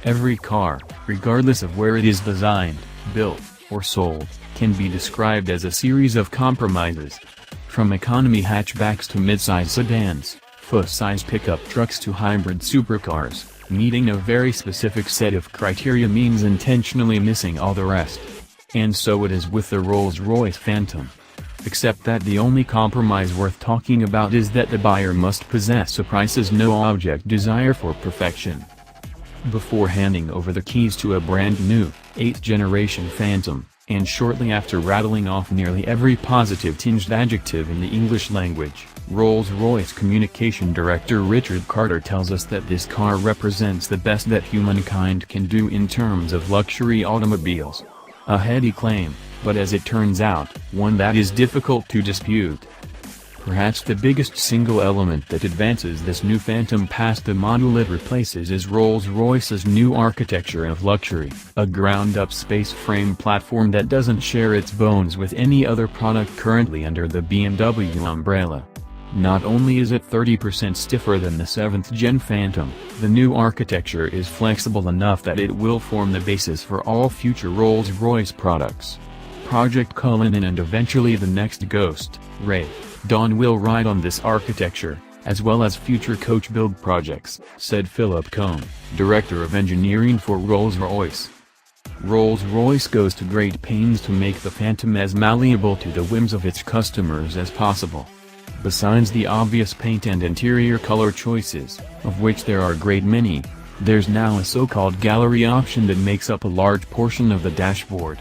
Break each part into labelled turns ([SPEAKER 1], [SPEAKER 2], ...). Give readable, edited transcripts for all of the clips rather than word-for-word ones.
[SPEAKER 1] Every car, regardless of where it is designed, built, or sold, can be described as a series of compromises. From economy hatchbacks to mid-size sedans, full-size pickup trucks to hybrid supercars, meeting a very specific set of criteria means intentionally missing all the rest. And so it is with the Rolls-Royce Phantom. Except that the only compromise worth talking about is that the buyer must possess a price-as-no-object desire for perfection. Before handing over the keys to a brand-new, 8th-generation Phantom, and shortly after rattling off nearly every positive-tinged adjective in the English language, Rolls-Royce Communication Director Richard Carter tells us that this car represents the best that humankind can do in terms of luxury automobiles. A heady claim, but as it turns out, one that is difficult to dispute. Perhaps the biggest single element that advances this new Phantom past the model it replaces is Rolls-Royce's new architecture of luxury, a ground-up space-frame platform that doesn't share its bones with any other product currently under the BMW umbrella. Not only is it 30% stiffer than the 7th-gen Phantom, the new architecture is flexible enough that it will form the basis for all future Rolls-Royce products. Project Cullinan and eventually the next Ghost, Ray, Dawn will ride on this architecture, as well as future coach build projects, said Philip Cohn, Director of Engineering for Rolls-Royce. Rolls-Royce goes to great pains to make the Phantom as malleable to the whims of its customers as possible. Besides the obvious paint and interior color choices, of which there are a great many, there's now a so-called gallery option that makes up a large portion of the dashboard.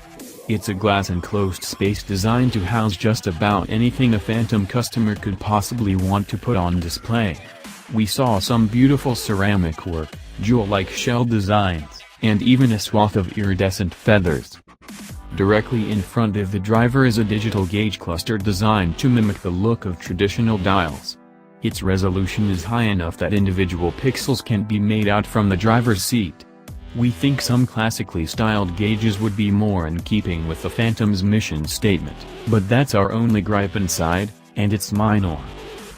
[SPEAKER 1] It's a glass-enclosed space designed to house just about anything a Phantom customer could possibly want to put on display. We saw some beautiful ceramic work, jewel-like shell designs, and even a swath of iridescent feathers. Directly in front of the driver is a digital gauge cluster designed to mimic the look of traditional dials. Its resolution is high enough that individual pixels can't be made out from the driver's seat. We think some classically styled gauges would be more in keeping with the Phantom's mission statement, but that's our only gripe inside, and it's minor.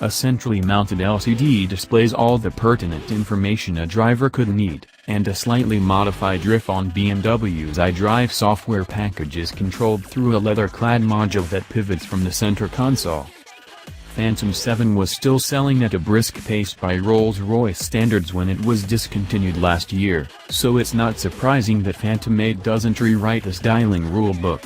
[SPEAKER 1] A centrally mounted LCD displays all the pertinent information a driver could need, and a slightly modified riff on BMW's iDrive software package is controlled through a leather-clad module that pivots from the center console. Phantom 7 was still selling at a brisk pace by Rolls-Royce standards when it was discontinued last year, so it's not surprising that Phantom 8 doesn't rewrite the styling rulebook.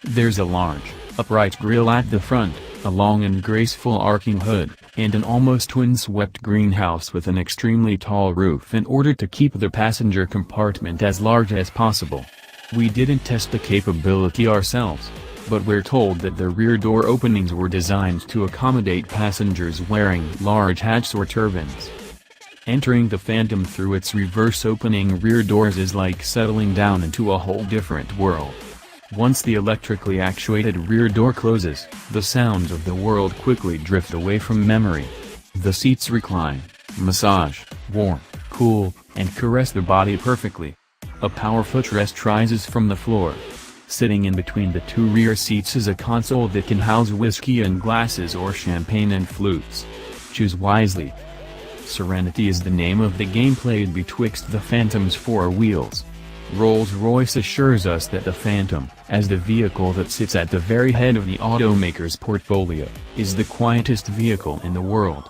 [SPEAKER 1] There's a large, upright grille at the front, a long and graceful arcing hood, and an almost twin-swept greenhouse with an extremely tall roof in order to keep the passenger compartment as large as possible. We didn't test the capability ourselves, but we're told that the rear door openings were designed to accommodate passengers wearing large hats or turbans. Entering the Phantom through its reverse-opening rear doors is like settling down into a whole different world. Once the electrically actuated rear door closes, the sounds of the world quickly drift away from memory. The seats recline, massage, warm, cool, and caress the body perfectly. A power footrest rises from the floor. Sitting in between the two rear seats is a console that can house whiskey and glasses or champagne and flutes. Choose wisely. Serenity is the name of the game played betwixt the Phantom's four wheels. Rolls-Royce assures us that the Phantom, as the vehicle that sits at the very head of the automaker's portfolio, is the quietest vehicle in the world.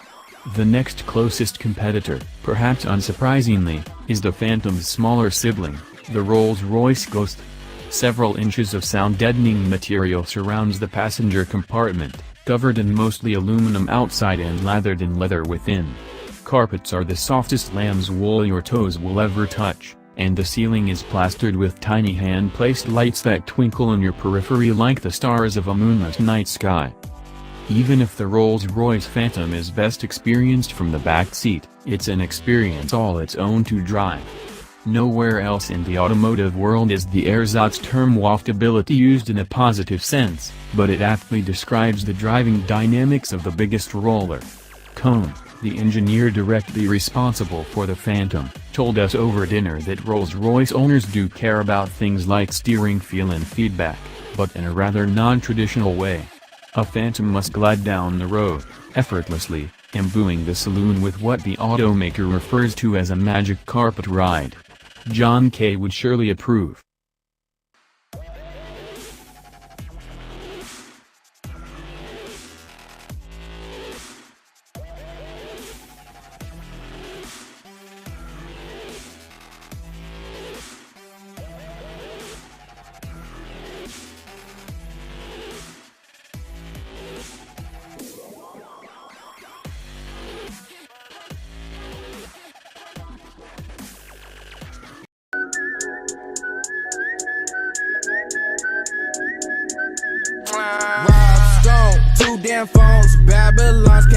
[SPEAKER 1] The next closest competitor, perhaps unsurprisingly, is the Phantom's smaller sibling, the Rolls-Royce Ghost. Several inches of sound-deadening material surrounds the passenger compartment, covered in mostly aluminum outside and lathered in leather within. Carpets are the softest lamb's wool your toes will ever touch, and the ceiling is plastered with tiny hand-placed lights that twinkle in your periphery like the stars of a moonless night sky. Even if the Rolls-Royce Phantom is best experienced from the back seat, it's an experience all its own to drive. Nowhere else in the automotive world is the ersatz term waftability used in a positive sense, but it aptly describes the driving dynamics of the biggest roller. Cohn, the engineer directly responsible for the Phantom, told us over dinner that Rolls-Royce owners do care about things like steering feel and feedback, but in a rather non-traditional way. A Phantom must glide down the road, effortlessly, imbuing the saloon with what the automaker refers to as a magic carpet ride. John K. would surely approve.
[SPEAKER 2] Rob Stone, 2 damn phones, Babylon's came.